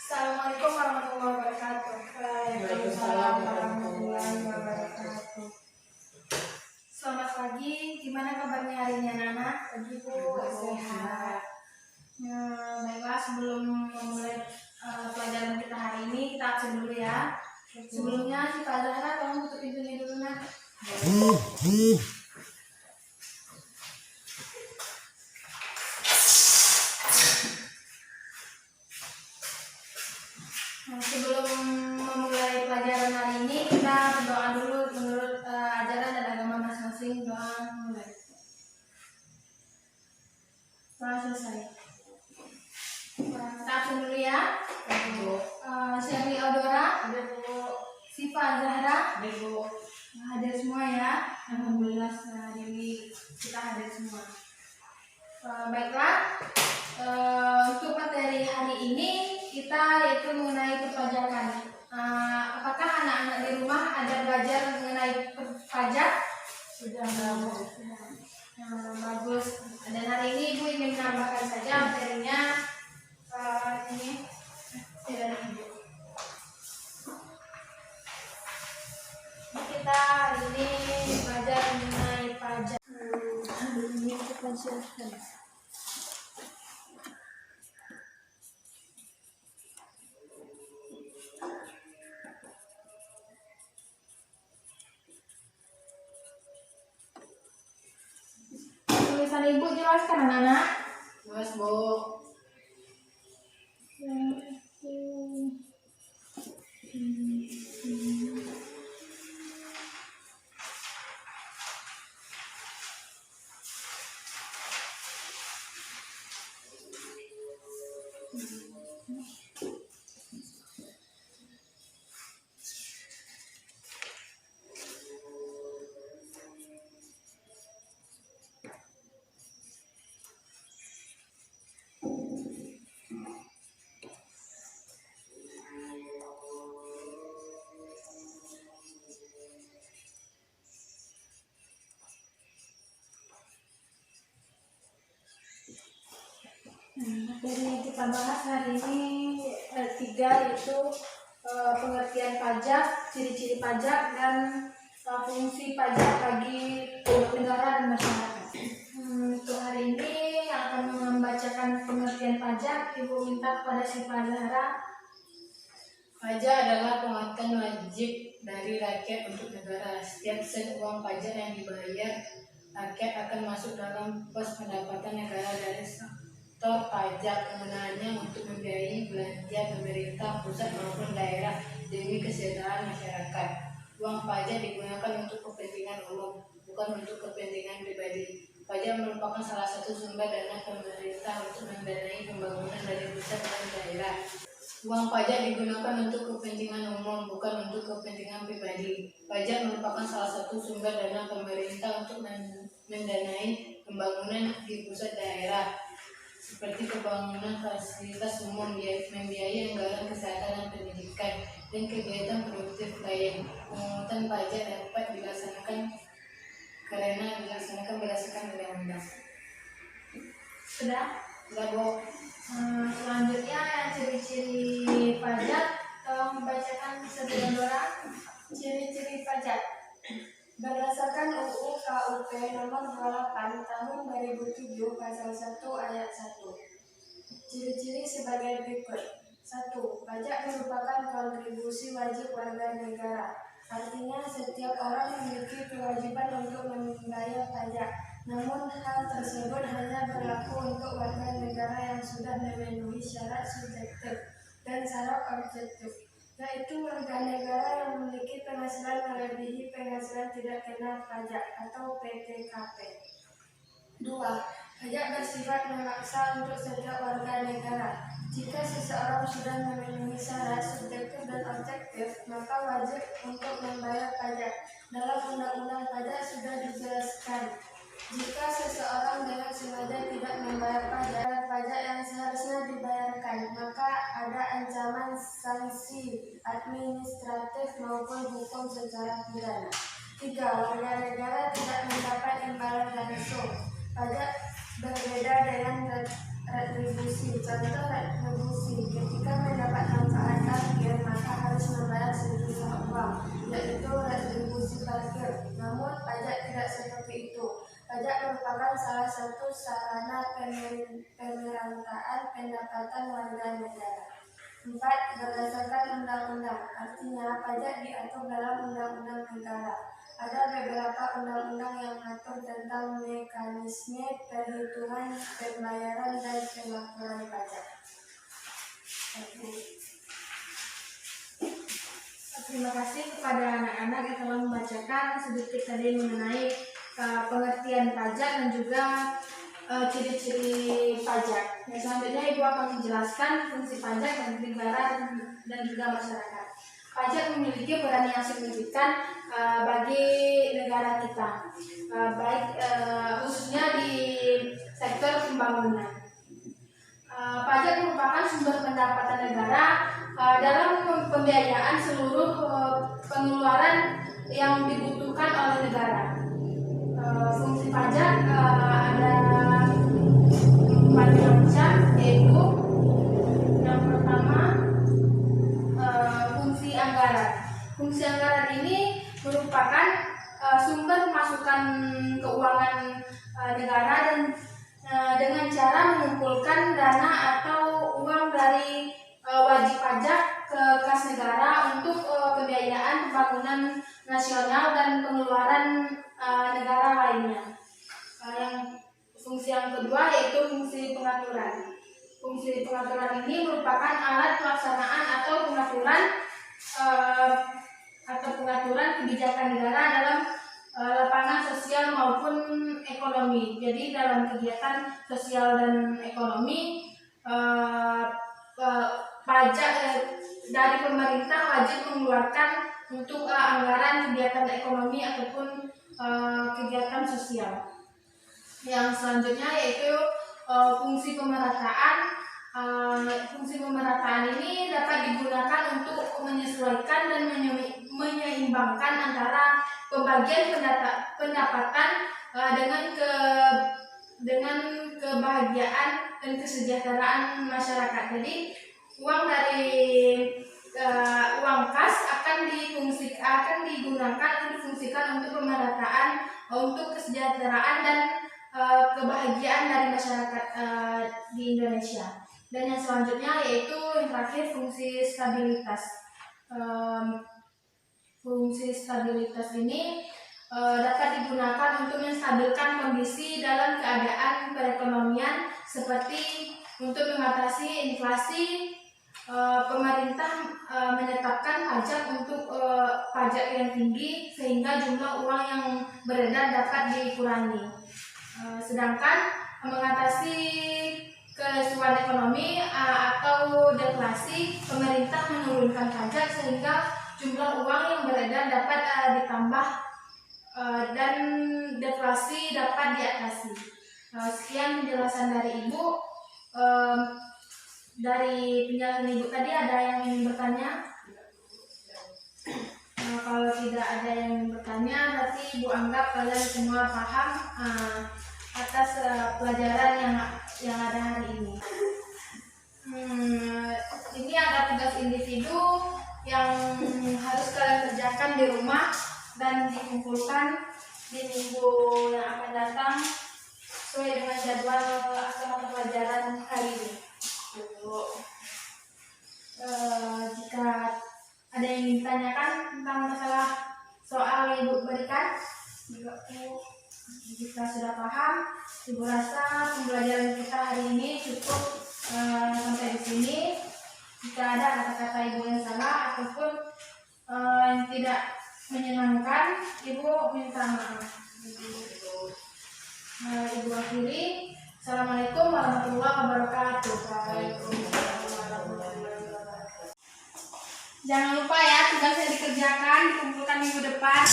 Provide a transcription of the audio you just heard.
Assalamualaikum warahmatullahi wabarakatuh. Waalaikumsalam warahmatullahi wabarakatuh. Selamat pagi, gimana kabarnya hari ini anak-anak? Pagi Bu, sehat. Baiklah, sebelum memulai pelajaran kita hari ini, kita absen dulu ya. Sebelumnya, si Pak Zahra tolong tutup pintunya dulu nak. Sebelum memulai pelajaran hari ini, kita berdoa dulu menurut ajaran dan agama masing-masing. Doa mulai. Doa selesai. Kita absen dulu ya. Syahri Audora, Siva Zahra, hadir semua ya. Alhamdulillah hari ini kita hadir semua. Baiklah, untuk materi hari ini kita yaitu mengenai perpajakan. Apakah anak-anak di rumah ada belajar mengenai pajak? Sudah. Bagus. Dan hari ini Ibu ingin menambahkan saja materinya ini dari Ibu. Kita hari ini belajar mengenai pajak. Ini kita siapkan. Tulisan Ibu jelaskan anak-anak. Mas Bu. Materi yang kita bahas hari ini tiga, yaitu pengertian pajak, ciri-ciri pajak, dan fungsi pajak bagi negara dan masyarakat. Untuk hari ini yang akan membacakan pengertian pajak, Ibu minta kepada Syifa Zahra. Pajak adalah penghutang wajib dari rakyat untuk negara. Setiap sen uang pajak yang dibayar rakyat akan masuk dalam pos pendapatan negara dari sektor pajak. Penggunaannya untuk membiayai belanja pemerintah pusat maupun daerah demi kesejahteraan masyarakat. Uang pajak digunakan untuk kepentingan umum, bukan untuk kepentingan pribadi. Pajak merupakan salah satu sumber dana pemerintah untuk mendanai pembangunan dari pusat dan daerah. Uang pajak digunakan untuk kepentingan umum, bukan untuk kepentingan pribadi. Pajak merupakan salah satu sumber dana pemerintah untuk mendanai pembangunan di pusat daerah, seperti pembangunan fasilitas umum, membiayai anggaran kesehatan dan pendidikan, dan kegiatan produktif lain. Pemungutan pajak dapat dilaksanakan berdasarkan undang-undang. Sudah? Sudah, Bu. Selanjutnya yang ciri-ciri pajak, tolong membacakan satu orang. Ciri-ciri pajak berdasarkan UU KUP nomor 28 tahun 2007 pasal 1 ayat 1. Ciri-ciri sebagai berikut. 1. Pajak merupakan kontribusi wajib warga negara. Artinya setiap orang memiliki kewajiban untuk membayar pajak. Namun hal tersebut hanya berlaku untuk warga negara yang sudah memenuhi syarat subjektif dan syarat objektif, yaitu warga negara yang memiliki penghasilan melebihi penghasilan tidak kena pajak atau PTKP. 2. Pajak bersifat memaksa untuk setiap warga negara. Jika seseorang sudah memenuhi syarat subjektif dan objektif, maka wajib untuk membayar pajak. Dalam Undang-Undang Pajak sudah dijelaskan, jika seseorang dengan sengaja tidak membayar pajak yang seharusnya dibayarkan, maka ada ancaman sanksi administratif maupun hukum secara pidana. 3. Warga negara tidak mendapat imbalan langsung. Pajak berbeda dengan retribusi. Contoh retribusi, ketika mendapat manfaat parkir maka harus membayar sejumlah uang, yaitu retribusi parkir. Namun pajak tidak seperti itu. Pajak merupakan salah satu sarana pemerataan pendapatan warga negara. 4. Berdasarkan undang-undang, artinya pajak diatur dalam undang-undang negara. Ada beberapa undang-undang yang mengatur tentang mekanisme perhitungan, pembayaran, dan pelaporan pajak. Terima kasih kepada anak-anak yang telah membacakan sedikit tadi mengenai pengertian pajak dan juga ciri-ciri pajak. Yang selanjutnya Ibu akan menjelaskan fungsi pajak bagi negara dan juga masyarakat. Pajak memiliki peran yang signifikan bagi negara kita, baik khususnya di sektor pembangunan. Pajak merupakan sumber pendapatan negara dalam pembiayaan seluruh pengeluaran yang dibutuhkan oleh negara. Fungsi pajak ada 4 macam, yaitu yang pertama fungsi anggaran. Fungsi anggaran ini merupakan sumber pemasukan keuangan negara dan dengan cara mengumpulkan dana atau uang dari wajib pajak ke kas negara untuk pembiayaan pembangunan nasional dan pengeluaran negara lainnya. Fungsi yang kedua yaitu fungsi pengaturan. Fungsi pengaturan ini merupakan alat pelaksanaan atau pengaturan kebijakan negara dalam lapangan sosial maupun ekonomi. Jadi dalam kegiatan sosial dan ekonomi, pajak dari pemerintah wajib mengeluarkan untuk anggaran kegiatan ekonomi ataupun kegiatan sosial. Yang selanjutnya yaitu fungsi pemerataan. Fungsi pemerataan ini dapat digunakan untuk menyesuaikan dan menyeimbangkan antara pembagian pendapatan dengan kebahagiaan dan kesejahteraan masyarakat. Jadi uang dari uang kas akan digunakan untuk difungsikan untuk pemerataan, untuk kesejahteraan dan kebahagiaan dari masyarakat di Indonesia. Dan yang selanjutnya yaitu yang terakhir fungsi stabilitas. Fungsi stabilitas ini dapat digunakan untuk menstabilkan kondisi dalam keadaan perekonomian seperti untuk mengatasi inflasi. Pemerintah menetapkan pajak untuk pajak yang tinggi sehingga jumlah uang yang beredar dapat dikurangi. Sedangkan mengatasi kesulitan ekonomi atau deflasi, pemerintah menurunkan pajak sehingga jumlah uang yang beredar dapat ditambah dan deflasi dapat diatasi. Sekian penjelasan dari Ibu. Dari penjelasan Ibu tadi ada yang ingin bertanya? Kalau tidak ada yang ingin bertanya, berarti Ibu anggap kalian semua paham atas pelajaran yang ada hari ini. Ini ada tugas individu yang harus kalian kerjakan di rumah dan dikumpulkan di minggu yang akan datang sesuai dengan jadwal mata pelajaran hari ini. Jika ada yang ingin ditanyakan tentang masalah soal yang Ibu berikan, jika sudah paham, Ibu rasa pembelajaran kita hari ini cukup sampai di sini. Jika ada kata-kata Ibu yang salah ataupun yang tidak menyenangkan, Ibu minta maaf. Ibu akhiri. Assalamualaikum warahmatullahi wabarakatuh. Jangan lupa ya tugas yang dikerjakan dikumpulkan minggu depan.